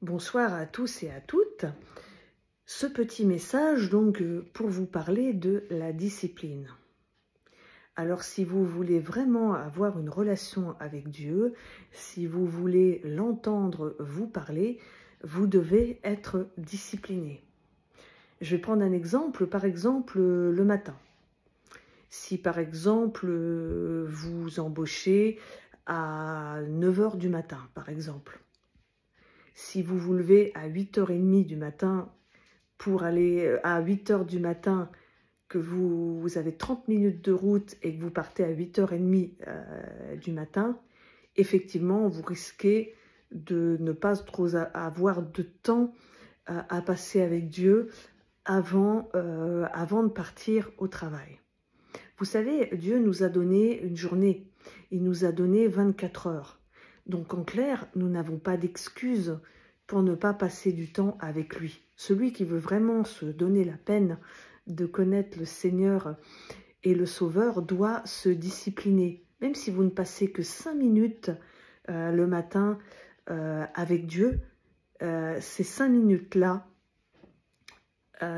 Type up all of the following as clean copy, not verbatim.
Bonsoir à tous et à toutes. Ce petit message donc pour vous parler de la discipline. Alors si vous voulez vraiment avoir une relation avec Dieu, si vous voulez l'entendre vous parler, vous devez être discipliné. Je vais prendre un exemple, par exemple le matin. Si par exemple vous embauchez à 9 h du matin, par exemple. Si vous vous levez à 8 h 30 du matin pour aller à 8 h du matin, que vous avez 30 minutes de route et que vous partez à 8 h 30 du matin, effectivement, vous risquez de ne pas trop avoir de temps à passer avec Dieu avant de partir au travail. Vous savez, Dieu nous a donné une journée, il nous a donné 24 heures. Donc en clair, nous n'avons pas d'excuses pour ne pas passer du temps avec lui. Celui qui veut vraiment se donner la peine de connaître le Seigneur et le Sauveur doit se discipliner. Même si vous ne passez que 5 minutes le matin avec Dieu, ces 5 minutes-là,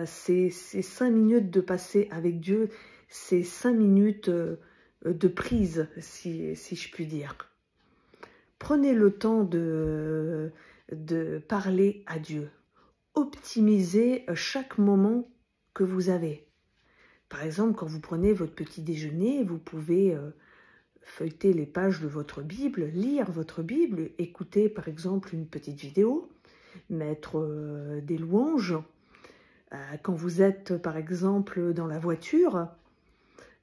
ces 5 minutes de passer avec Dieu, c'est 5 minutes de prise, si je puis dire. Prenez le temps de parler à Dieu. Optimisez chaque moment que vous avez. Par exemple, quand vous prenez votre petit déjeuner, vous pouvez feuilleter les pages de votre Bible, lire votre Bible, écouter par exemple une petite vidéo, mettre des louanges. Quand vous êtes par exemple dans la voiture,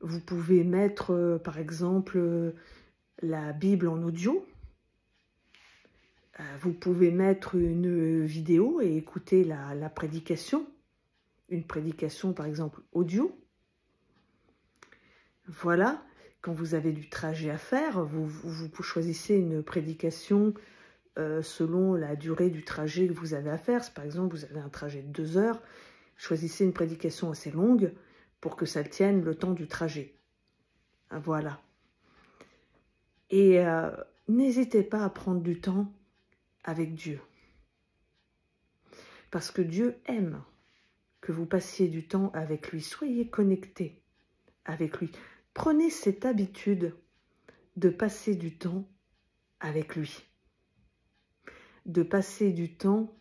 vous pouvez mettre par exemple la Bible en audio. Vous pouvez mettre une vidéo et écouter la prédication, une prédication par exemple audio. Voilà, quand vous avez du trajet à faire, vous choisissez une prédication selon la durée du trajet que vous avez à faire. Si par exemple vous avez un trajet de 2 heures, choisissez une prédication assez longue pour que ça tienne le temps du trajet. Voilà. Et n'hésitez pas à prendre du temps avec Dieu. Parce que Dieu aime que vous passiez du temps avec lui. Soyez connectés avec lui. Prenez cette habitude de passer du temps avec lui. De passer du temps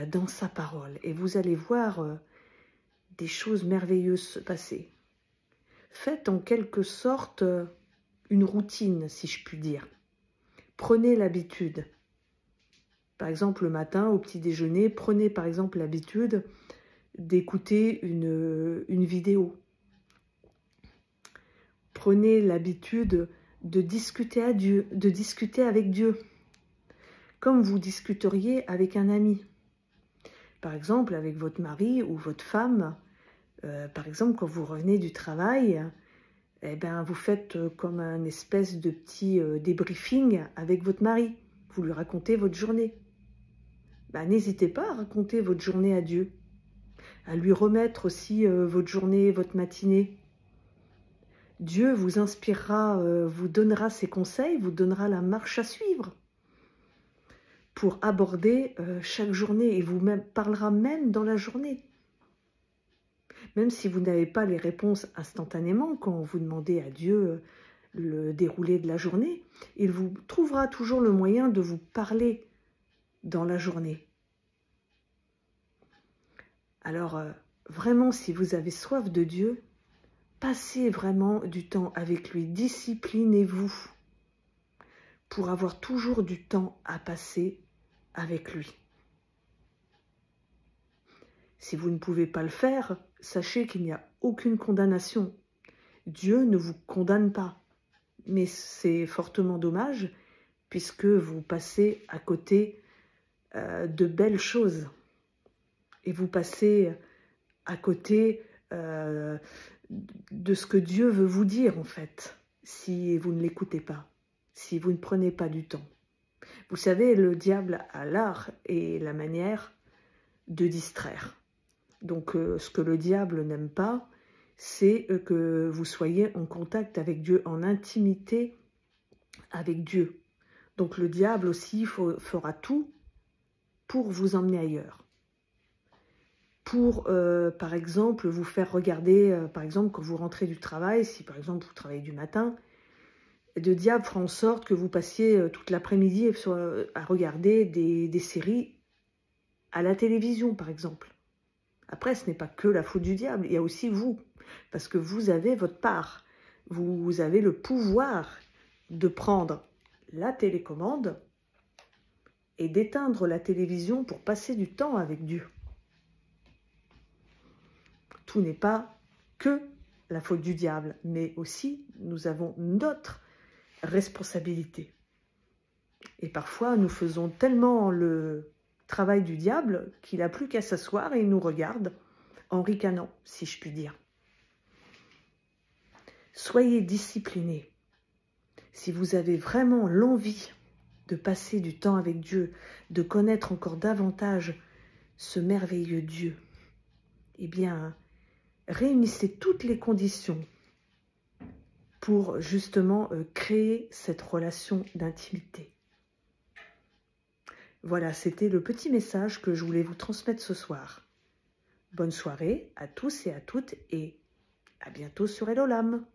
dans sa parole. Et vous allez voir des choses merveilleuses se passer. Faites en quelque sorte une routine, si je puis dire. Prenez l'habitude. Par exemple, le matin, au petit déjeuner, prenez par exemple l'habitude d'écouter une vidéo. Prenez l'habitude de discuter avec Dieu, comme vous discuteriez avec un ami. Par exemple, avec votre mari ou votre femme, par exemple, quand vous revenez du travail, eh ben, vous faites comme un espèce de petit débriefing avec votre mari. Vous lui racontez votre journée. Ben, n'hésitez pas à raconter votre journée à Dieu, à lui remettre aussi votre journée, votre matinée. Dieu vous inspirera, vous donnera ses conseils, vous donnera la marche à suivre pour aborder chaque journée et vous parlera même dans la journée. Même si vous n'avez pas les réponses instantanément quand vous demandez à Dieu le déroulé de la journée, il vous trouvera toujours le moyen de vous parler dans la journée. Alors, vraiment, si vous avez soif de Dieu, passez vraiment du temps avec lui, disciplinez-vous pour avoir toujours du temps à passer avec lui. Si vous ne pouvez pas le faire, sachez qu'il n'y a aucune condamnation. Dieu ne vous condamne pas, mais c'est fortement dommage puisque vous passez à côté de belles choses et vous passez à côté de ce que Dieu veut vous dire en fait, si vous ne l'écoutez pas, si vous ne prenez pas du temps. Vous savez, le diable a l'art et la manière de distraire. Donc, ce que le diable n'aime pas, c'est que vous soyez en contact avec Dieu, en intimité avec Dieu. Donc, le diable aussi fera tout pour vous emmener ailleurs. Pour, par exemple, vous faire regarder, par exemple, quand vous rentrez du travail, si par exemple vous travaillez du matin, le diable fera en sorte que vous passiez toute l'après-midi à regarder des séries à la télévision, par exemple. Après, ce n'est pas que la faute du diable, il y a aussi vous, parce que vous avez votre part. Vous avez le pouvoir de prendre la télécommande et d'éteindre la télévision pour passer du temps avec Dieu. Tout n'est pas que la faute du diable, mais aussi nous avons notre responsabilité. Et parfois, nous faisons tellement le travail du diable qu'il n'a plus qu'à s'asseoir et il nous regarde en ricanant, si je puis dire. Soyez disciplinés. Si vous avez vraiment l'envie de passer du temps avec Dieu, de connaître encore davantage ce merveilleux Dieu, eh bien, réunissez toutes les conditions pour justement créer cette relation d'intimité. Voilà, c'était le petit message que je voulais vous transmettre ce soir. Bonne soirée à tous et à toutes et à bientôt sur Hello l'âme.